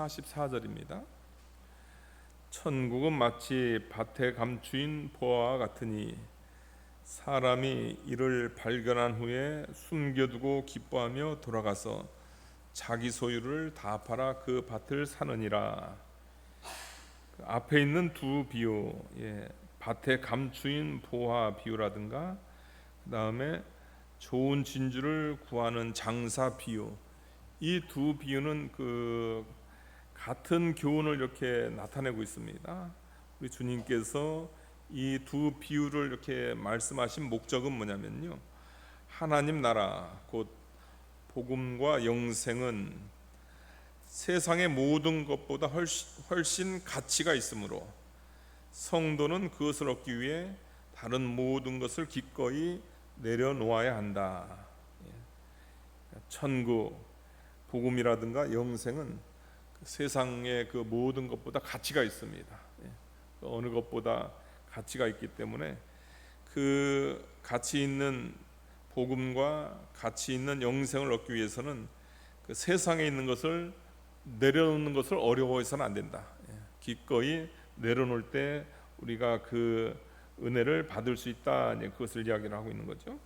44절입니다. 천국은 마치 밭에 감추인 보화와 같으니 사람이 이를 발견한 후에 숨겨두고 기뻐하며 돌아가서 자기 소유를 다 팔아 그 밭을 사느니라. 그 앞에 있는 두 비유, 밭에 감추인 보화 비유라든가 그 다음에 좋은 진주를 구하는 장사 비유, 이 두 비유는 그 같은 교훈을 이렇게 나타내고 있습니다. 우리 주님께서 이 두 비유를 이렇게 말씀하신 목적은 뭐냐면요, 하나님 나라 곧 복음과 영생은 세상의 모든 것보다 훨씬 가치가 있으므로 성도는 그것을 얻기 위해 다른 모든 것을 기꺼이 내려놓아야 한다. 천국, 복음이라든가 영생은 세상의 그 모든 것보다 가치가 있습니다. 어느 것보다 가치가 있기 때문에 그 가치 있는 복음과 가치 있는 영생을 얻기 위해서는 그 세상에 있는 것을 내려놓는 것을 어려워해서는 안 된다. 기꺼이 내려놓을 때 우리가 그 은혜를 받을 수 있다. 그것을 이야기를 하고 있는 거죠.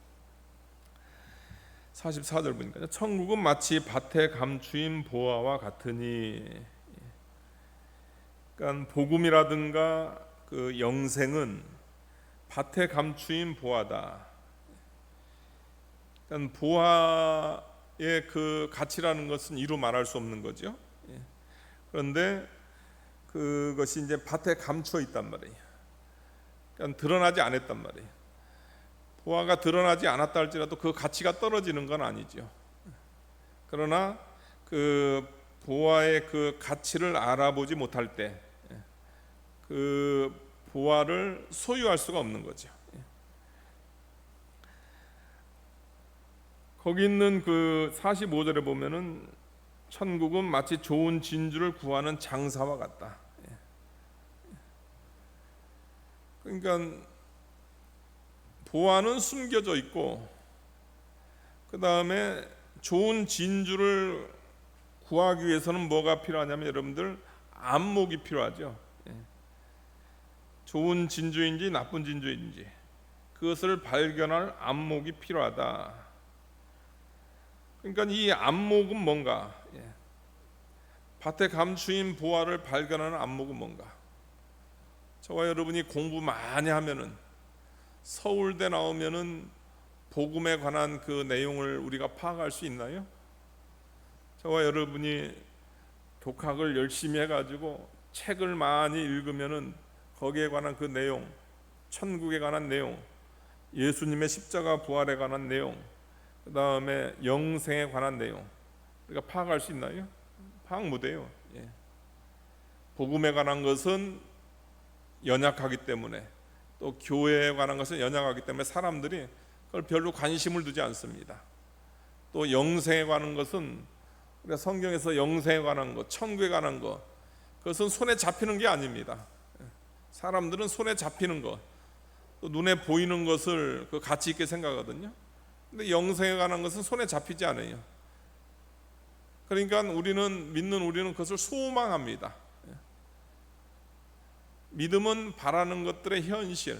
44절 보니까 천국은 마치 밭에 감추인 보화와 같으니, 그러니까 복음이라든가 그 영생은 밭에 감추인 보화다. 그러니까 보화의 그 가치라는 것은 이루 말할 수 없는 거죠. 그런데 그것이 이제 밭에 감춰 있단 말이에요. 그러니까 드러나지 않았단 말이에요. 보화가 드러나지 않았다 할지라도 그 가치가 떨어지는 건 아니죠. 그러나 그 보화의 그 가치를 알아보지 못할 때 그 보화를 소유할 수가 없는 거죠. 거기 있는 그 45절에 보면은 천국은 마치 좋은 진주를 구하는 장사와 같다. 그러니까 보화는 숨겨져 있고, 그 다음에 좋은 진주를 구하기 위해서는 뭐가 필요하냐면 여러분들 안목이 필요하죠. 좋은 진주인지 나쁜 진주인지 그것을 발견할 안목이 필요하다. 그러니까 이 안목은 뭔가, 밭에 감추인 보화를 발견하는 안목은 뭔가. 저와 여러분이 공부 많이 하면은 서울대 나오면은 복음에 관한 그 내용을 우리가 파악할 수 있나요? 저와 여러분이 독학을 열심히 해가지고 책을 많이 읽으면은 거기에 관한 그 내용, 천국에 관한 내용, 예수님의 십자가 부활에 관한 내용, 그 다음에 영생에 관한 내용, 우리가 파악할 수 있나요? 파악 못해요. 복음에 관한 것은 연약하기 때문에, 또 교회에 관한 것은 연약하기 때문에 사람들이 그걸 별로 관심을 두지 않습니다. 또 영생에 관한 것은 우리가 성경에서 영생에 관한 것, 천국에 관한 것, 그것은 손에 잡히는 게 아닙니다. 사람들은 손에 잡히는 것, 또 눈에 보이는 것을 그 가치 있게 생각하거든요. 근데 영생에 관한 것은 손에 잡히지 않아요. 그러니까 우리는 그것을 소망합니다. 믿음은 바라는 것들의 현실,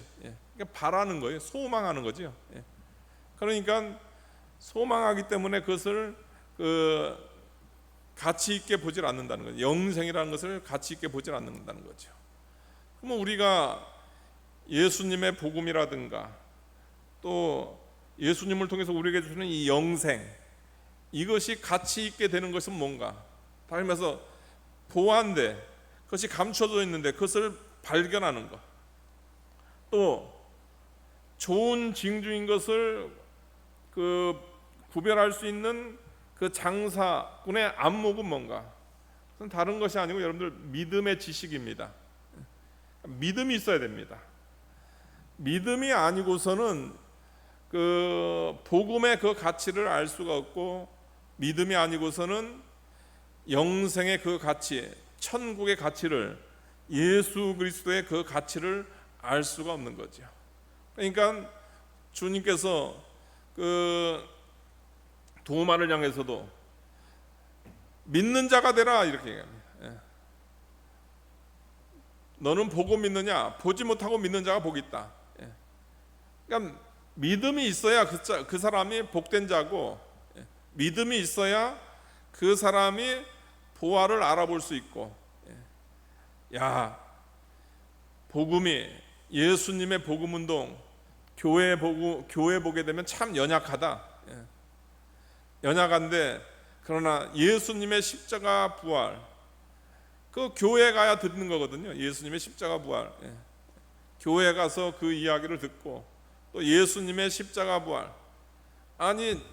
그러니까 바라는 거예요. 소망하는 거죠. 그러니까 소망하기 때문에 그것을 그 가치 있게 보질 않는다는 거죠. 영생이라는 것을 가치 있게 보질 않는다는 거죠. 그러면 우리가 예수님의 복음이라든가 또 예수님을 통해서 우리에게 주시는 이 영생, 이것이 가치 있게 되는 것은 뭔가? 다시 말해서 보안돼, 그것이 감춰져 있는데 그것을 발견하는 것, 또 좋은 징조인 것을 그 구별할 수 있는 그 장사꾼의 안목은 뭔가? 그건 다른 것이 아니고 여러분들 믿음의 지식입니다. 믿음이 있어야 됩니다. 믿음이 아니고서는 그 복음의 그 가치를 알 수가 없고, 믿음이 아니고서는 영생의 그 가치, 천국의 가치를, 예수 그리스도의 그 가치를 알 수가 없는 거죠. 그러니까 주님께서 그 도마를 향해서도 믿는 자가 되라 이렇게 얘기합니다. 너는 보고 믿느냐? 보지 못하고 믿는 자가 복이 있다. 그러니까 믿음이 있어야 그 사람이 복된 자고, 믿음이 있어야 그 사람이 보화를 알아볼 수 있고, 야, 복음이, 예수님의 복음 운동, 교회 보게 되면 참 연약하다. 연약한데, 그러나 예수님의 십자가 부활, 그 교회 가야 듣는 거거든요. 예수님의 십자가 부활. 교회 가서 그 이야기를 듣고, 또 예수님의 십자가 부활. 아니,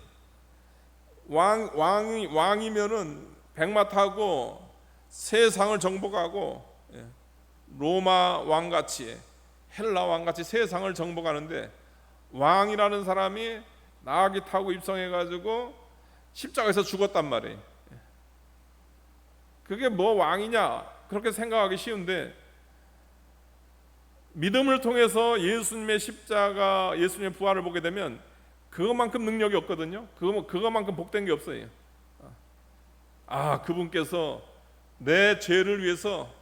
왕이면은 백마 타고 세상을 정복하고, 로마 왕같이, 헬라 왕같이 세상을 정복하는데, 왕이라는 사람이 나귀 타고 입성해가지고 십자가에서 죽었단 말이에요. 그게 뭐 왕이냐? 그렇게 생각하기 쉬운데, 믿음을 통해서 예수님의 십자가, 예수님의 부활을 보게 되면 그것만큼 능력이 없거든요. 그것만큼 복된 게 없어요. 그분께서 내 죄를 위해서,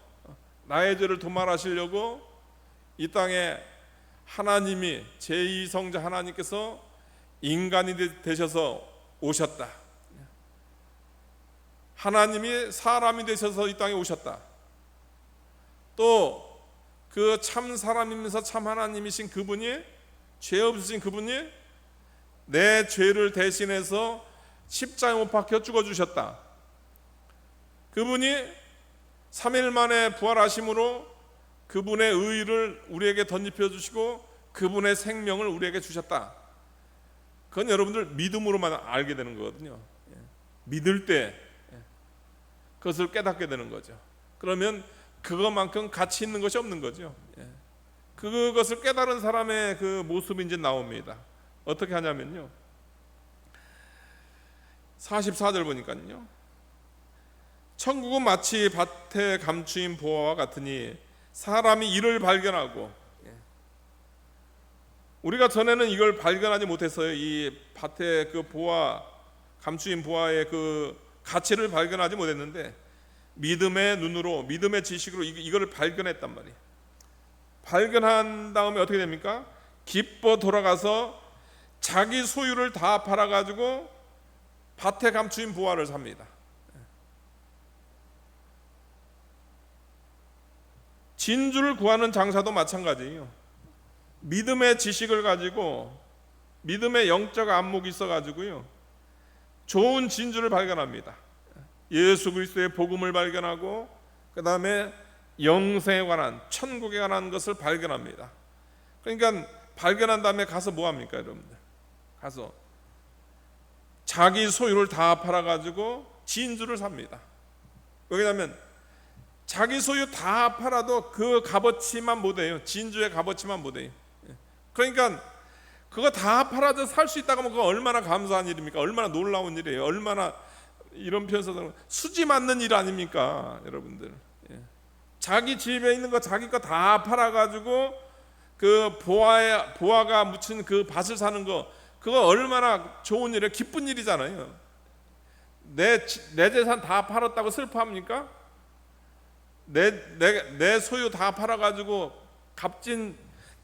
나의 죄를 도말하시려고 이 땅에 하나님이, 제2성자 하나님께서 인간이 되셔서 오셨다. 하나님이 사람이 되셔서 이 땅에 오셨다. 또 그 참 사람이면서 참 하나님이신 그분이, 죄 없으신 그분이 내 죄를 대신해서 십자가에 못 박혀 죽어주셨다. 그분이 3일 만에 부활하심으로 그분의 의를 우리에게 덧입혀 주시고 그분의 생명을 우리에게 주셨다. 그건 여러분들 믿음으로만 알게 되는 거거든요. 믿을 때 그것을 깨닫게 되는 거죠. 그러면 그것만큼 가치 있는 것이 없는 거죠. 그것을 깨달은 사람의 그 모습이 이제 나옵니다. 어떻게 하냐면요, 44절 보니까요, 천국은 마치 밭에 감추인 보화와 같으니 사람이 이를 발견하고, 우리가 전에는 이걸 발견하지 못했어요. 이 밭에 그 보화, 감추인 보화의 그 가치를 발견하지 못했는데, 믿음의 눈으로, 믿음의 지식으로 이거를 발견했단 말이에요. 발견한 다음에 어떻게 됩니까? 기뻐 돌아가서 자기 소유를 다 팔아가지고 밭에 감추인 보화를 삽니다. 진주를 구하는 장사도 마찬가지예요. 믿음의 지식을 가지고, 믿음의 영적 안목이 있어가지고요, 좋은 진주를 발견합니다. 예수 그리스도의 복음을 발견하고, 그 다음에 영생에 관한, 천국에 관한 것을 발견합니다. 그러니까 발견한 다음에 가서 뭐 합니까, 여러분들? 가서 자기 소유를 다 팔아가지고 진주를 삽니다. 왜냐하면 자기 소유 다 팔아도 그 값어치만 못해요. 진주의 값어치만 못해요. 그러니까 그거 다 팔아서 살 수 있다고 하면 그거 얼마나 감사한 일입니까? 얼마나 놀라운 일이에요. 얼마나, 이런 표현 써서 수지 맞는 일 아닙니까, 여러분들? 자기 집에 있는 거 자기 거 다 팔아가지고 그 보화가 묻힌 그 밭을 사는 거, 그거 얼마나 좋은 일이에요. 기쁜 일이잖아요. 내 재산 다 팔았다고 슬퍼합니까? 내 소유 다 팔아가지고 값진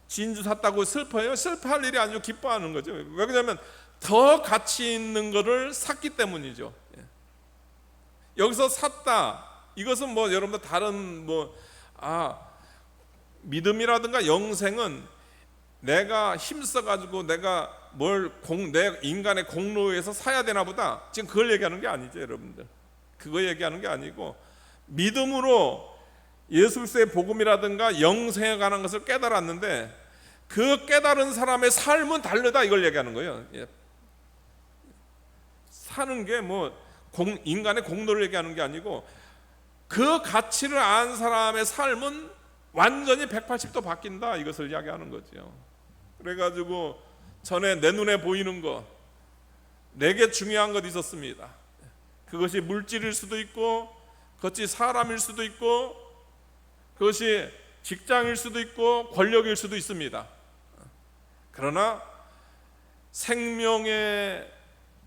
진주 샀다고 슬퍼해요? 슬퍼할 일이 아니고 기뻐하는 거죠. 왜 그러냐면 더 가치 있는 거를 샀기 때문이죠. 여기서 샀다, 이것은 뭐 여러분들 다른 믿음이라든가 영생은 내가 힘써가지고 내가 내 인간의 공로에 의해서 사야 되나 보다, 지금 그걸 얘기하는 게 아니죠, 여러분들. 그거 얘기하는 게 아니고, 믿음으로 예수 그리스도의 복음이라든가 영생에 관한 것을 깨달았는데 그 깨달은 사람의 삶은 다르다, 이걸 얘기하는 거예요. 사는 게 인간의 공로를 얘기하는 게 아니고, 그 가치를 안 사람의 삶은 완전히 180도 바뀐다, 이것을 이야기하는 거죠. 그래가지고 전에 내 눈에 보이는 것, 내게 중요한 것 있었습니다. 그것이 물질일 수도 있고, 그것이 사람일 수도 있고, 그것이 직장일 수도 있고, 권력일 수도 있습니다. 그러나 생명의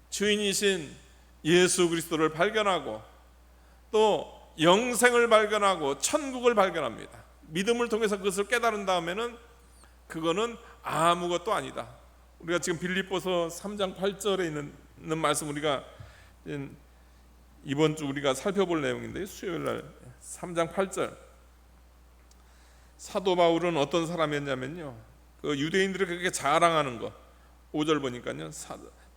주인이신 예수 그리스도를 발견하고, 또 영생을 발견하고 천국을 발견합니다. 믿음을 통해서 그것을 깨달은 다음에는 그거는 아무것도 아니다. 우리가 지금 빌립보서 3장 8절에 있는 말씀, 우리가 이번 주 우리가 살펴볼 내용인데, 수요일 날 3장 8절, 사도 바울은 어떤 사람이었냐면요, 그 유대인들을 그렇게 자랑하는 거, 5절 보니까요,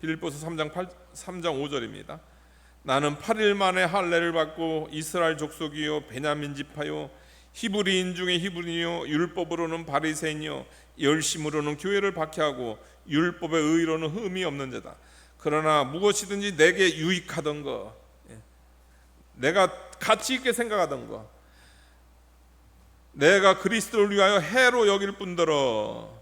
빌립보서 3장 5절입니다. 나는 8일 만에 할례를 받고 이스라엘 족속이요 베냐민 지파요 히브리인 중에 히브리요 율법으로는 바리새인이요 열심으로는 교회를 박해하고 율법의 의로는 흠이 없는 자다. 그러나 무엇이든지 내게 유익하던 거, 내가 가치 있게 생각하던 거, 내가 그리스도를 위하여 해로 여길 뿐더러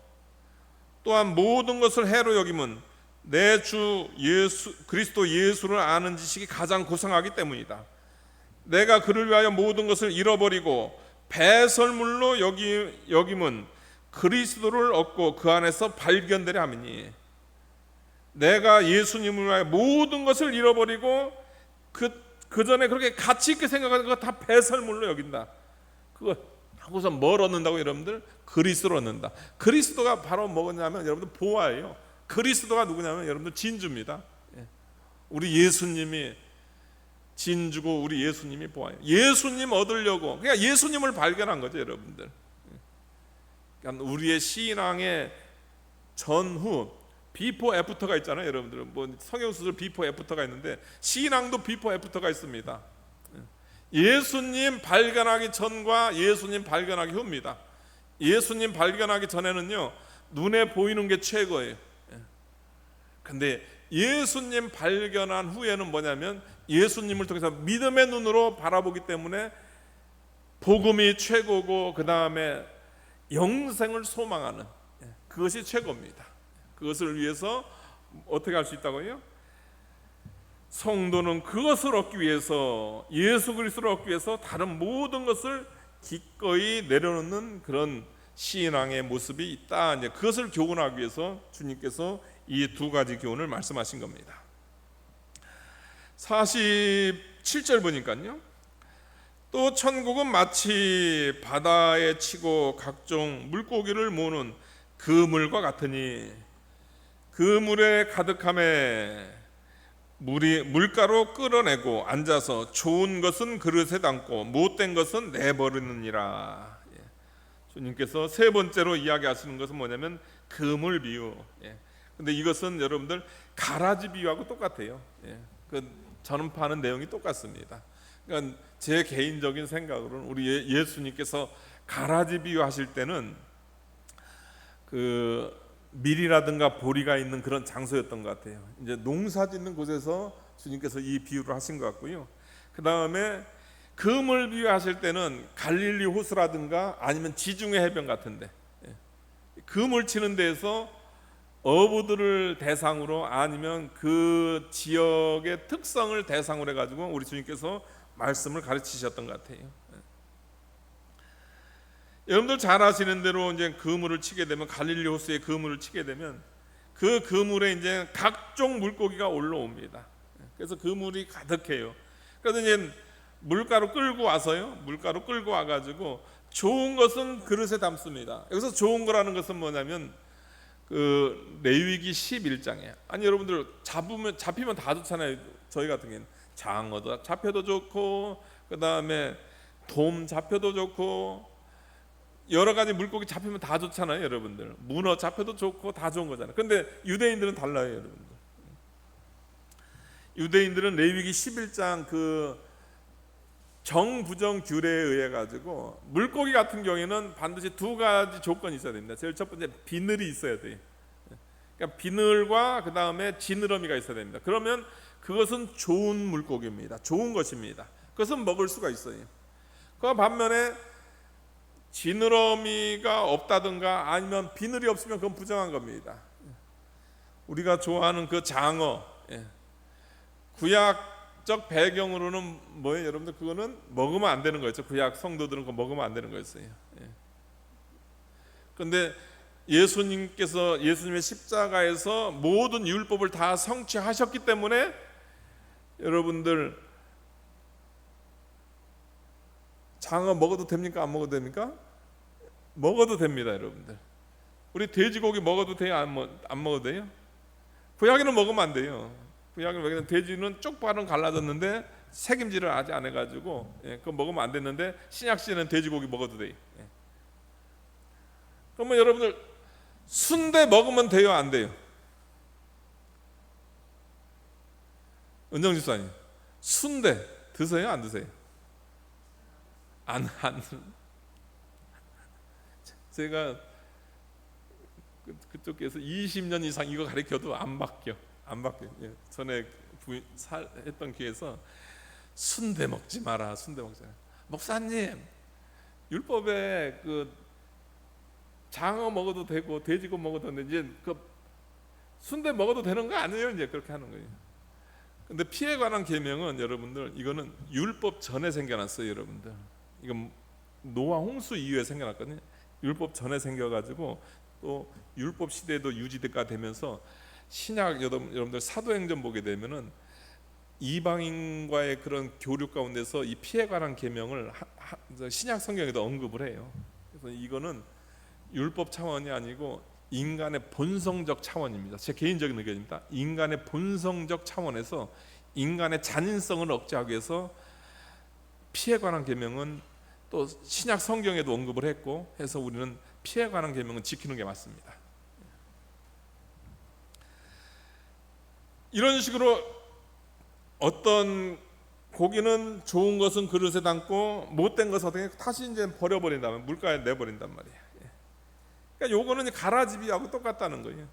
또한 모든 것을 해로 여김은 내 주 예수 그리스도 예수를 아는 지식이 가장 고상하기 때문이다. 내가 그를 위하여 모든 것을 잃어버리고 배설물로 여김은 그리스도를 얻고 그 안에서 발견되려 함이니, 내가 예수님을 위하여 모든 것을 잃어버리고 그 전에 그렇게 가치 있게 생각하는 거 다 배설물로 여긴다. 그거 하고서 뭘 얻는다고 여러분들? 그리스도를 얻는다. 그리스도가 바로 뭐냐면 여러분들 보아예요. 그리스도가 누구냐면 여러분들 진주입니다. 우리 예수님이 진주고 우리 예수님이 보아예요. 예수님 얻으려고, 그러니까 예수님을 발견한 거죠, 여러분들. 그러니까 우리의 신앙의 전후 비포 애프터가 있잖아요, 여러분들. 뭐 성형수술 비포 애프터가 있는데 신앙도 비포 애프터가 있습니다. 예수님 발견하기 전과 예수님 발견하기 후입니다. 예수님 발견하기 전에는요, 눈에 보이는 게 최고예요. 근데 예수님 발견한 후에는 뭐냐면 예수님을 통해서 믿음의 눈으로 바라보기 때문에 복음이 최고고, 그 다음에 영생을 소망하는, 그것이 최고입니다. 그것을 위해서 어떻게 할 수 있다고요? 성도는 그것을 얻기 위해서, 예수 그리스도를 얻기 위해서 다른 모든 것을 기꺼이 내려놓는 그런 신앙의 모습이 있다. 이제 그것을 교훈하기 위해서 주님께서 이 두 가지 교훈을 말씀하신 겁니다. 47절 보니까요, 또 천국은 마치 바다에 치고 각종 물고기를 모으는 그물과 같으니 그 물에 가득함에 물가로 끌어내고 앉아서 좋은 것은 그릇에 담고 못된 것은 내버리느니라. 주님께서 세 번째로 이야기하시는 것은 뭐냐면 그물 비유. 근데 이것은 여러분들 가라지 비유하고 똑같아요. 전파하는 내용이 똑같습니다. 그러니까 제 개인적인 생각으로는 우리 예수님께서 가라지 비유하실 때는 그 밀이라든가 보리가 있는 그런 장소였던 것 같아요. 이제 농사짓는 곳에서 주님께서 이 비유를 하신 것 같고요. 그 다음에 그물 비유하실 때는 갈릴리 호수라든가 아니면 지중해 해변 같은데, 그물 치는 데에서 어부들을 대상으로 아니면 그 지역의 특성을 대상으로 해가지고 우리 주님께서 말씀을 가르치셨던 것 같아요. 여러분들 잘 아시는 대로 이제 그물을 치게 되면, 갈릴리 호수에 그물을 치게 되면 그 그물에 이제 각종 물고기가 올라옵니다. 그래서 그물이 가득해요. 그래서 이제 물가로 끌고 와서요, 물가로 끌고 와가지고 좋은 것은 그릇에 담습니다. 여기서 좋은 거라는 것은 뭐냐면 그 레위기 11장에, 아니 여러분들 잡히면 다 좋잖아요. 저희 같은 경우는 장어도 잡혀도 좋고, 그 다음에 돔 잡혀도 좋고, 여러 가지 물고기 잡히면 다 좋잖아요, 여러분들. 문어 잡혀도 좋고 다 좋은 거잖아요. 근데 유대인들은 달라요, 여러분들. 유대인들은 레위기 11장 그 정부정 규례에 의해 가지고 물고기 같은 경우에는 반드시 두 가지 조건이 있어야 됩니다. 제일 첫 번째, 비늘이 있어야 돼요. 그러니까 비늘과 그 다음에 지느러미가 있어야 됩니다. 그러면 그것은 좋은 물고기입니다. 좋은 것입니다. 그것은 먹을 수가 있어요. 그 반면에 지느러미가 없다든가 아니면 비늘이 없으면 그건 부정한 겁니다. 우리가 좋아하는 그 장어, 구약적 배경으로는 뭐예요, 여러분들? 그거는 먹으면 안 되는 거였죠. 구약 성도들은 그거 먹으면 안 되는 거였어요. 그런데 예수님께서 예수님의 십자가에서 모든 율법을 다 성취하셨기 때문에 여러분들 장어 먹어도 됩니까? 안 먹어도 됩니까? 먹어도 됩니다, 여러분들. 우리 돼지고기 먹어도 돼요? 안 먹어도 돼요? 구약에는 먹으면 안 돼요. 구약에는 먹으면 돼지는 쪽발은 갈라졌는데 책임질을 아직 안 해가지고 그거 먹으면 안 됐는데 신약 시대는 돼지고기 먹어도 돼요. 그러면 여러분들 순대 먹으면 돼요? 안 돼요? 은정 집사님, 순대 드세요? 안 드세요? 안. 제가 그쪽에서 20년 이상 이거 가르쳐도 안 바뀌어. 전에 했던 기회에서 순대 먹지 마라. 목사님, 율법에 그 장어 먹어도 되고 돼지고 먹어도 되는데 이제 그 순대 먹어도 되는 거 아니에요? 이제 그렇게 하는 거예요. 근데 피에 관한 계명은 여러분들 이거는 율법 전에 생겨났어요, 여러분들. 이건 노아 홍수 이후에 생겨났거든요. 율법 전에 생겨가지고 또 율법 시대도 유지가 되면서 신약 여러분들 사도행전 보게 되면은 이방인과의 그런 교류 가운데서 이 피에 관한 계명을 신약 성경에도 언급을 해요. 그래서 이거는 율법 차원이 아니고 인간의 본성적 차원입니다. 제 개인적인 의견입니다. 인간의 본성적 차원에서 인간의 잔인성을 억제하기 위해서 피에 관한 계명은 또 신약 성경에도 언급을 했고 해서 우리는 피에 관한 계명은 지키는 게 맞습니다. 이런 식으로 어떤 고기는 좋은 것은 그릇에 담고 못된 것은 어떻게 다시 이제 버려버린다면 물가에 내버린단 말이에요. 그러니까 요거는 가라지비하고 똑같다는 거예요.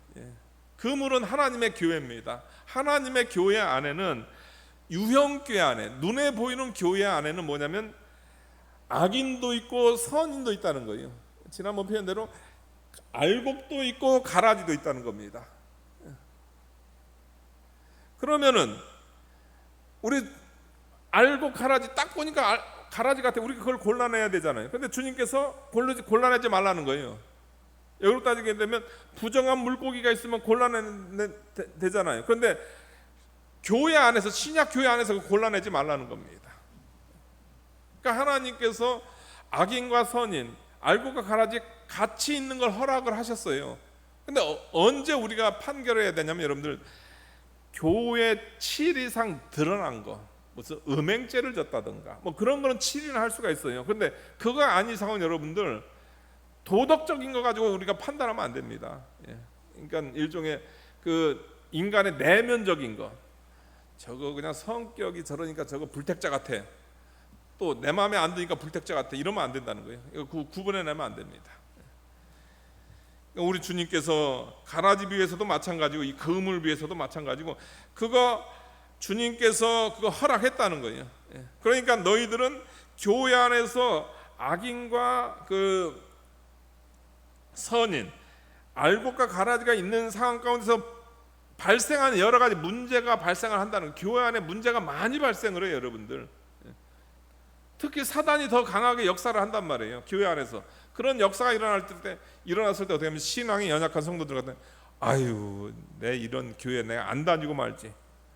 그물은 하나님의 교회입니다. 하나님의 교회 안에는 유형교회 안에 눈에 보이는 교회 안에는 뭐냐면 악인도 있고 선인도 있다는 거예요. 지난번 표현대로 알곡도 있고 가라지도 있다는 겁니다. 그러면은 우리 알곡 가라지 딱 보니까 가라지 같아. 우리가 그걸 골라내야 되잖아요. 근데 주님께서 골라내지 말라는 거예요. 여기로 따지게 되면 부정한 물고기가 있으면 골라내야 되잖아요. 그런데 교회 안에서 신약 교회 안에서 골라내지 말라는 겁니다. 그러니까 하나님께서 악인과 선인, 알곡과 가라지 같이 있는 걸 허락을 하셨어요. 근데 언제 우리가 판결해야 되냐면 여러분들 교회 7 이상 드러난 거, 무슨 음행죄를 졌다든가 뭐 그런 거는 7이나 할 수가 있어요. 근데 그거 아닌 이상은 여러분들 도덕적인 거 가지고 우리가 판단하면 안 됩니다. 그러니까 일종의 그 인간의 내면적인 거, 저거 그냥 성격이 저러니까 저거 불택자 같아, 또 내 마음에 안 드니까 불택자 같아, 이러면 안 된다는 거예요. 이거 구분해내면 안 됩니다. 우리 주님께서 가라지 비유에서도 마찬가지고 이 그물 비유에서도 마찬가지고 그거 주님께서 그거 허락했다는 거예요. 그러니까 너희들은 교회 안에서 악인과 그 선인, 알곡과 가라지가 있는 상황 가운데서 발생하는 여러 가지 문제가 발생을 한다는 거예요. 교회 안에 문제가 많이 발생을 해요, 여러분들. 특히 사단이 더 강하게 역사를 한단 말이에요. 교회 안에서 그런 역사가 일어났을 때 어떻게 하면 신앙이 연약한 성도들 같은 아유 내 이런 교회 내가 안 다니고 말지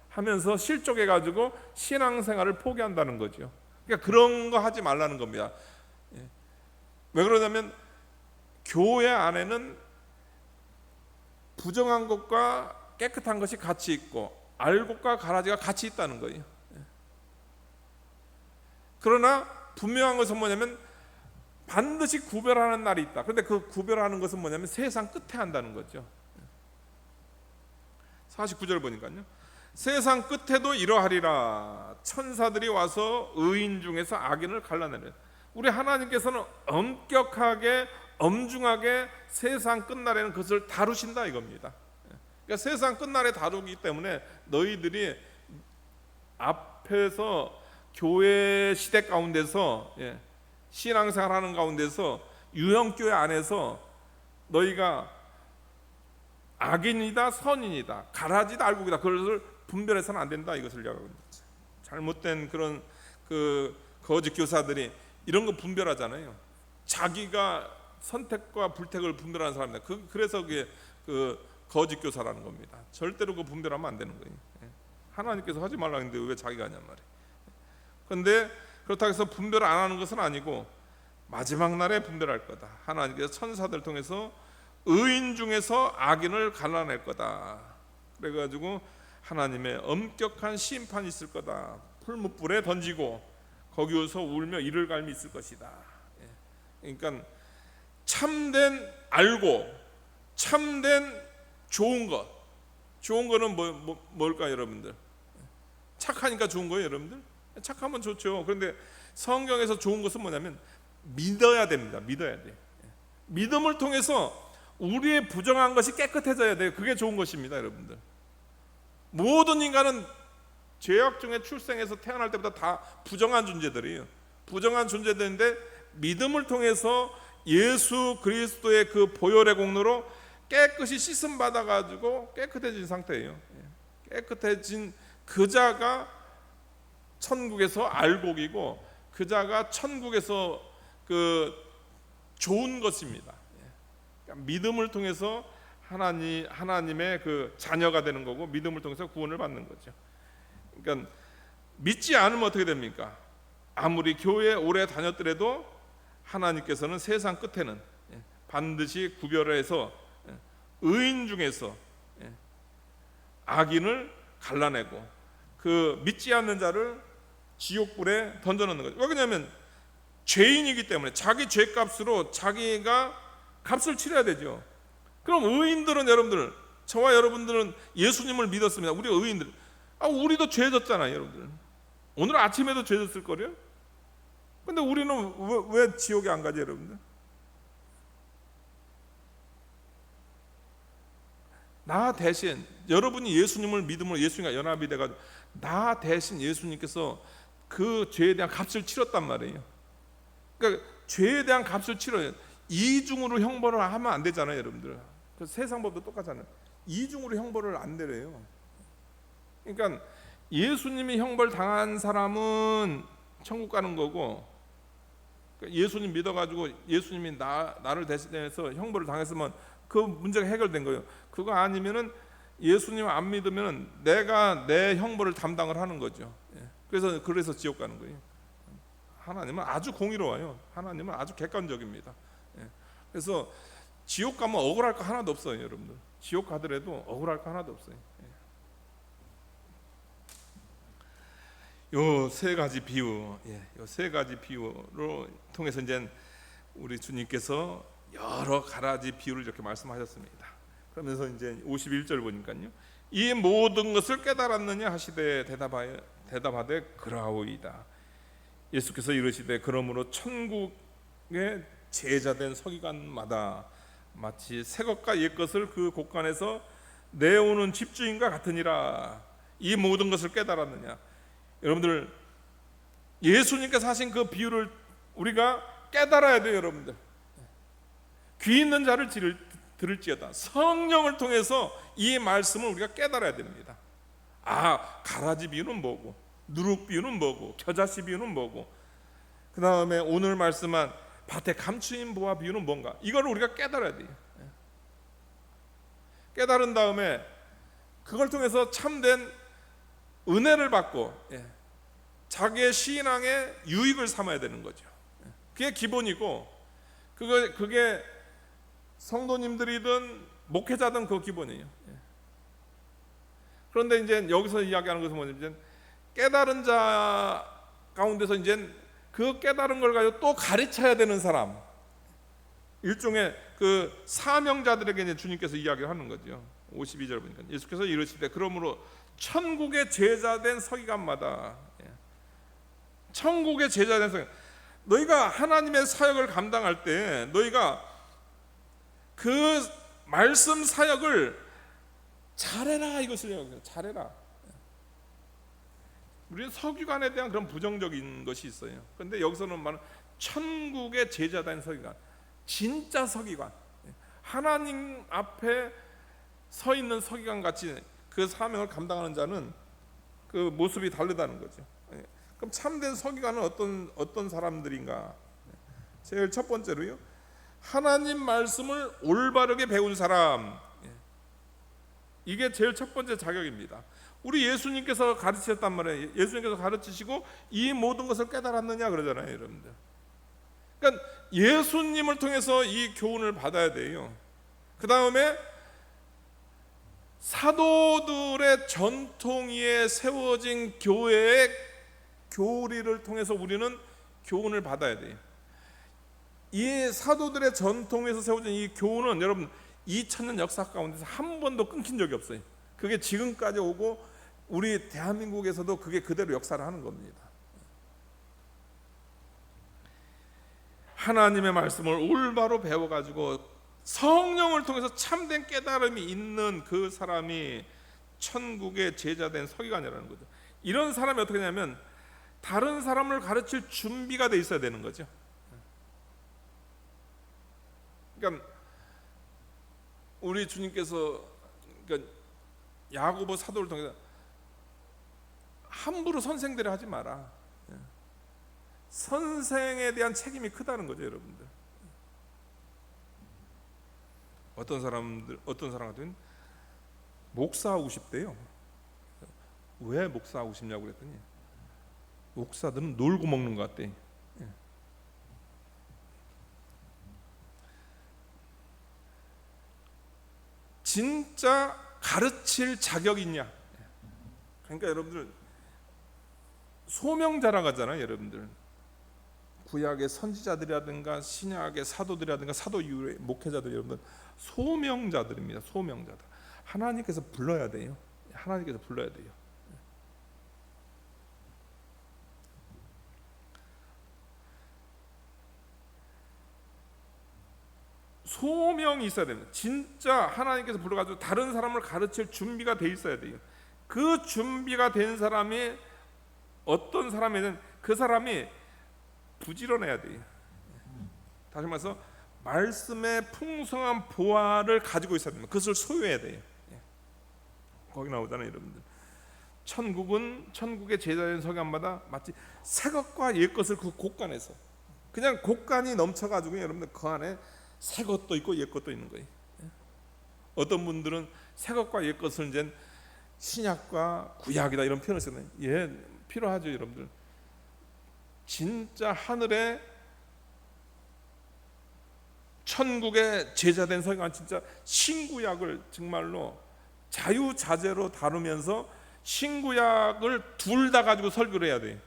하면서 실족해가지고 신앙생활을 포기한다는 거죠. 그러니까 그런 거 하지 말라는 겁니다. 왜 그러냐면 교회 안에는 부정한 것과 깨끗한 것이 같이 있고 알곡과 가라지가 같이 있다는 거예요. 그러나 분명한 것은 뭐냐면 반드시 구별하는 날이 있다. 그런데 그 구별하는 것은 뭐냐면 세상 끝에 한다는 거죠. 49절 보니까요. 세상 끝에도 이러하리라. 천사들이 와서 의인 중에서 악인을 갈라내는. 우리 하나님께서는 엄격하게 엄중하게 세상 끝날에는 그것을 다루신다 이겁니다. 그러니까 세상 끝날에 다루기 때문에 너희들이 앞에서 교회 시대 가운데서 신앙생활하는 가운데서 유형교회 안에서 너희가 악인이다 선인이다 가라지다 알곡이다 그것을 분별해서는 안 된다 이것을 이야기합니다. 잘못된 그런 그 거짓 교사들이 이런 거 분별하잖아요. 자기가 선택과 불택을 분별하는 사람입니다. 그래서 그게 그 거짓 교사라는 겁니다. 절대로 그 분별하면 안 되는 거예요. 하나님께서 하지 말라 했는데 왜 자기가 하냔 말이에요. 그런데 그렇다고 해서 분별 안 하는 것은 아니고 마지막 날에 분별할 거다. 하나님께서 천사들 통해서 의인 중에서 악인을 갈라낼 거다. 그래가지고 하나님의 엄격한 심판이 있을 거다. 풀무불에 던지고 거기서 울며 이를 갈미 있을 것이다. 그러니까 참된 알고 참된 좋은 것, 좋은 거는 뭘까요, 여러분들? 착하니까 좋은 거예요, 여러분들? 착하면 좋죠. 그런데 성경에서 좋은 것은 뭐냐면 믿어야 됩니다. 믿어야 돼. 믿음을 통해서 우리의 부정한 것이 깨끗해져야 돼요. 그게 좋은 것입니다, 여러분들. 모든 인간은 죄악 중에 출생해서 태어날 때부터 다 부정한 존재들이에요. 부정한 존재들인데 믿음을 통해서 예수 그리스도의 그 보혈의 공로로 깨끗이 씻음 받아가지고 깨끗해진 상태예요. 깨끗해진 그 자가 천국에서 알곡이고 그 자가 천국에서 그 좋은 것입니다. 그러니까 믿음을 통해서 하나님의 그 자녀가 되는 거고 믿음을 통해서 구원을 받는 거죠. 그러니까 믿지 않으면 어떻게 됩니까? 아무리 교회에 오래 다녔더라도 하나님께서는 세상 끝에는 반드시 구별해서 의인 중에서 악인을 갈라내고 그 믿지 않는 자를 지옥불에 던져놓는 거죠. 왜 그러냐면 죄인이기 때문에 자기 죄값으로 자기가 값을 치러야 되죠. 그럼 의인들은 여러분들, 저와 여러분들은 예수님을 믿었습니다. 우리 의인들, 우리도 죄 졌잖아요, 여러분들. 오늘 아침에도 죄 졌을 거래요. 근데 우리는 왜 지옥에 안 가지, 여러분들? 나 대신 여러분이 예수님을 믿음으로 예수님과 연합이 돼가지고 나 대신 예수님께서 그 죄에 대한 값을 치렀단 말이에요. 그러니까 죄에 대한 값을 치러요. 이중으로 형벌을 하면 안 되잖아요, 여러분들. 그 세상 법도 똑같잖아요. 이중으로 형벌을 안 내려요. 그러니까 예수님이 형벌 당한 사람은 천국 가는 거고, 예수님 믿어가지고 예수님이 나를 대신해서 형벌을 당했으면 그 문제가 해결된 거예요. 그거 아니면은 예수님 안 믿으면 내가 내 형벌을 담당을 하는 거죠. 그래서 지옥 가는 거예요. 하나님은 아주 공의로워요. 하나님은 아주 객관적입니다. 그래서 지옥 가면 억울할 거 하나도 없어요, 여러분들. 지옥 가더라도 억울할 거 하나도 없어요. 요 세 가지 비유, 요 세 가지 비유로 통해서 이제 우리 주님께서 여러 가지 비유를 이렇게 말씀하셨습니다. 그러면서 이제 51절 보니까요, 이 모든 것을 깨달았느냐 하시되 대답하되 그라오이다. 예수께서 이르시되 그러므로 천국의 제자된 서기관마다 마치 새 것과 옛 것을 그 곳간에서 내오는 집주인과 같으니라. 이 모든 것을 깨달았느냐. 여러분들, 예수님께서 하신 그 비유를 우리가 깨달아야 돼요, 여러분들. 귀 있는 자를 들을지어다. 성령을 통해서 이 말씀을 우리가 깨달아야 됩니다. 가라지 비유는 뭐고, 누룩 비유는 뭐고, 겨자씨 비유는 뭐고, 그 다음에 오늘 말씀한 밭에 감추인 보화 비유는 뭔가, 이걸 우리가 깨달아야 돼요. 깨달은 다음에 그걸 통해서 참된 은혜를 받고 자기의 신앙의 유익을 삼아야 되는 거죠. 그게 기본이고, 그게 성도님들이든 목회자든 그 기본이에요. 그런데 이제 여기서 이야기하는 것은 뭐냐면, 깨달은 자 가운데서 이제 그 깨달은 걸 가지고 또 가르쳐야 되는 사람, 일종의 그 사명자들에게 이제 주님께서 이야기를 하는 거죠. 52절 보니까 예수께서 이르시되 그러므로 천국의 제자된 서기관마다, 천국의 제자된 서기관, 너희가 하나님의 사역을 감당할 때 너희가 그 말씀 사역을 잘해라, 이것을 이야기해요. 잘해라. 우리는 서기관에 대한 그런 부정적인 것이 있어요. 그런데 여기서는 말은 천국의 제자된 서기관, 진짜 서기관, 하나님 앞에 서 있는 서기관 같이 그 사명을 감당하는 자는 그 모습이 다르다는 거죠. 그럼 참된 서기관은 어떤 사람들인가? 제일 첫 번째로요, 하나님 말씀을 올바르게 배운 사람. 이게 제일 첫 번째 자격입니다. 우리 예수님께서 가르치셨단 말이에요. 예수님께서 가르치시고 이 모든 것을 깨달았느냐 그러잖아요, 여러분들. 그러니까 예수님을 통해서 이 교훈을 받아야 돼요. 그 다음에 사도들의 전통 위에 세워진 교회의 교리를 통해서 우리는 교훈을 받아야 돼요. 이 사도들의 전통에서 세워진 이 교훈은 여러분 2000년 역사 가운데서 한 번도 끊긴 적이 없어요. 그게 지금까지 오고 우리 대한민국에서도 그게 그대로 역사를 하는 겁니다. 하나님의 말씀을 올바로 배워가지고 성령을 통해서 참된 깨달음이 있는 그 사람이 천국의 제자된 서기관이라는 거죠. 이런 사람이 어떻게 되냐면 다른 사람을 가르칠 준비가 돼 있어야 되는 거죠. 그러니까 우리 주님께서 그러니까 야고보 사도를 통해서 함부로 선생들을 하지 마라. 선생에 대한 책임이 크다는 거죠, 여러분들. 어떤 사람 같은 목사하고 싶대요. 왜 목사하고 싶냐고 그랬더니 목사들은 놀고 먹는 것 같대. 진짜 가르칠 자격이 있냐? 그러니까 여러분들 소명자라고 하잖아요, 여러분들. 구약의 선지자들이라든가 신약의 사도들이라든가 사도 이후의 목회자들, 여러분들 소명자들입니다. 소명자들. 하나님께서 불러야 돼요. 하나님께서 불러야 돼요. 소명이 있어야 됩니다. 진짜 하나님께서 불러가지고 다른 사람을 가르칠 준비가 돼 있어야 돼요. 그 준비가 된 사람이 어떤 사람이든 그 사람이 부지런해야 돼요. 다시 말해서 말씀의 풍성한 보화를 가지고 있어야 됩니다. 그것을 소유해야 돼요. 거기 나오잖아요, 여러분들. 천국의 제자된 서기관마다 마치 새 것과 옛 것을 그 곳간에서 그냥 곳간이 넘쳐가지고 여러분들 그 안에 새 것도 있고 옛 것도 있는 거예요. 어떤 분들은 새 것과 옛 것을 이제 신약과 구약이다 이런 표현을 쓰는 예 필요하죠, 여러분들. 진짜 하늘의 천국의 제자된 서기관 진짜 신구약을 정말로 자유자재로 다루면서 신구약을 둘 다 가지고 설교를 해야 돼요.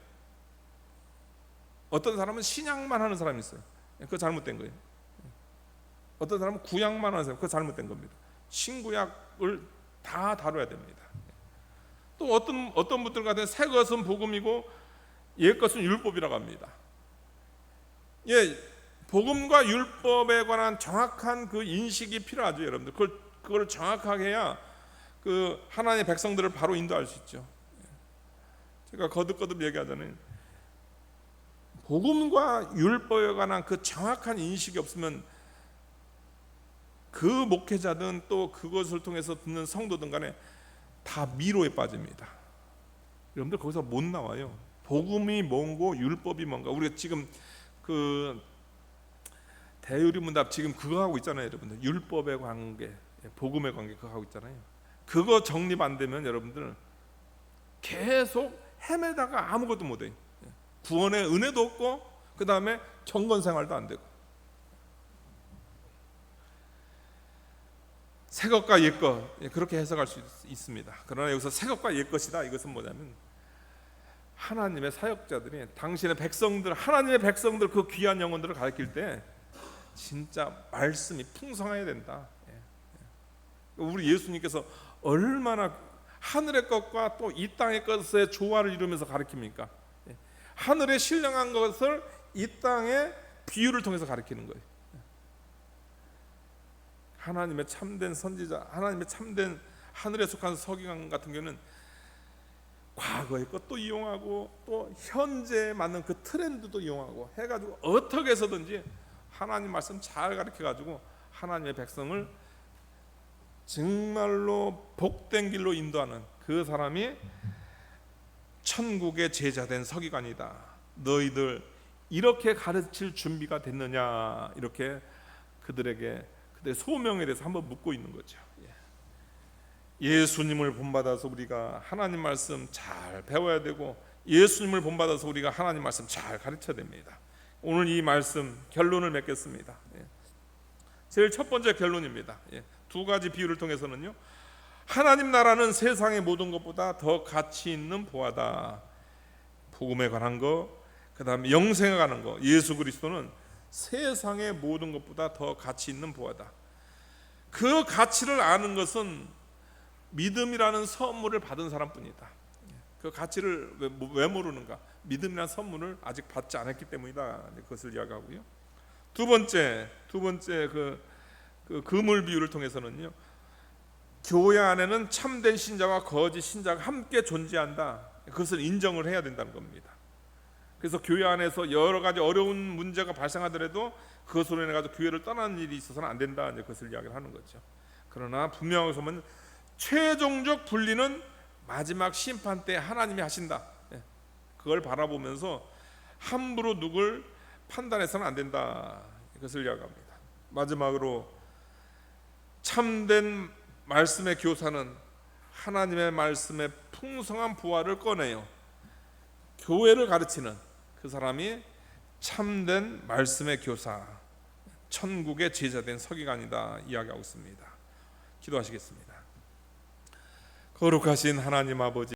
어떤 사람은 신약만 하는 사람이 있어요. 그거 잘못된 거예요. 어떤 사람은 구약만 하는 사람, 그거 잘못된 겁니다. 신구약을 다 다뤄야 됩니다. 또 어떤 분들 같은 새 것은 복음이고 옛 것은 율법이라고 합니다. 예, 복음과 율법에 관한 정확한 그 인식이 필요하죠, 여러분들. 그걸 정확하게 해야 그 하나님의 백성들을 바로 인도할 수 있죠. 제가 거듭거듭 얘기하자면 복음과 율법에 관한 그 정확한 인식이 없으면 그 목회자든 또 그것을 통해서 듣는 성도든 간에 다 미로에 빠집니다. 여러분들 거기서 못 나와요. 복음이 뭔고 율법이 뭔가. 우리가 지금 그 대유리문답 지금 그거 하고 있잖아요, 여러분들. 율법의 관계, 복음의 관계 그거 하고 있잖아요. 그거 정립 안 되면 여러분들 계속 헤매다가 아무것도 못 해요. 구원의 은혜도 없고 그 다음에 경건 생활도 안 되고. 새 것과 옛 것 그렇게 해석할 수 있습니다. 그러나 여기서 새 것과 옛 것이다 이것은 뭐냐면 하나님의 사역자들이 당신의 백성들, 하나님의 백성들 그 귀한 영혼들을 가르칠 때 진짜 말씀이 풍성해야 된다. 우리 예수님께서 얼마나 하늘의 것과 또 이 땅의 것의 조화를 이루면서 가르칩니까? 하늘에 신령한 것을 이 땅의 비유를 통해서 가르치는 거예요. 하나님의 참된 선지자, 하나님의 참된 하늘에 속한 서기관 같은 경우는 과거의 것도 이용하고 또 현재에 맞는 그 트렌드도 이용하고 해가지고 어떻게 해서든지 하나님 말씀 잘 가르쳐가지고 하나님의 백성을 정말로 복된 길로 인도하는 그 사람이 천국의 제자된 서기관이다. 너희들 이렇게 가르칠 준비가 됐느냐, 이렇게 그들에게 그들의 소명에 대해서 한번 묻고 있는 거죠. 예수님을 본받아서 우리가 하나님 말씀 잘 배워야 되고, 예수님을 본받아서 우리가 하나님 말씀 잘 가르쳐야 됩니다. 오늘 이 말씀 결론을 맺겠습니다. 제일 첫 번째 결론입니다. 두 가지 비유를 통해서는요, 하나님 나라는 세상의 모든 것보다 더 가치 있는 보화다. 복음에 관한 거, 그 다음에 영생에 관한 거. 예수 그리스도는 세상의 모든 것보다 더 가치 있는 보화다. 그 가치를 아는 것은 믿음이라는 선물을 받은 사람뿐이다. 그 가치를 왜 모르는가? 믿음이라는 선물을 아직 받지 않았기 때문이다. 그것을 이야기하고요. 두 번째 그 그물 비유를 통해서는요, 교회 안에는 참된 신자와 거짓 신자가 함께 존재한다. 그것을 인정을 해야 된다는 겁니다. 그래서 교회 안에서 여러 가지 어려운 문제가 발생하더라도 그것으로 인해 가지고 교회를 떠나는 일이 있어서는 안 된다. 그것을 이야기를 하는 거죠. 그러나 분명하게 보면 최종적 분리는 마지막 심판 때 하나님이 하신다. 그걸 바라보면서 함부로 누굴 판단해서는 안 된다. 이것을 이야기합니다. 마지막으로 참된 말씀의 교사는 하나님의 말씀의 풍성한 부활을 꺼내요 교회를 가르치는 그 사람이 참된 말씀의 교사, 천국의 제자된 서기관이다 이야기하고 있습니다. 기도하시겠습니다. 거룩하신 하나님 아버지,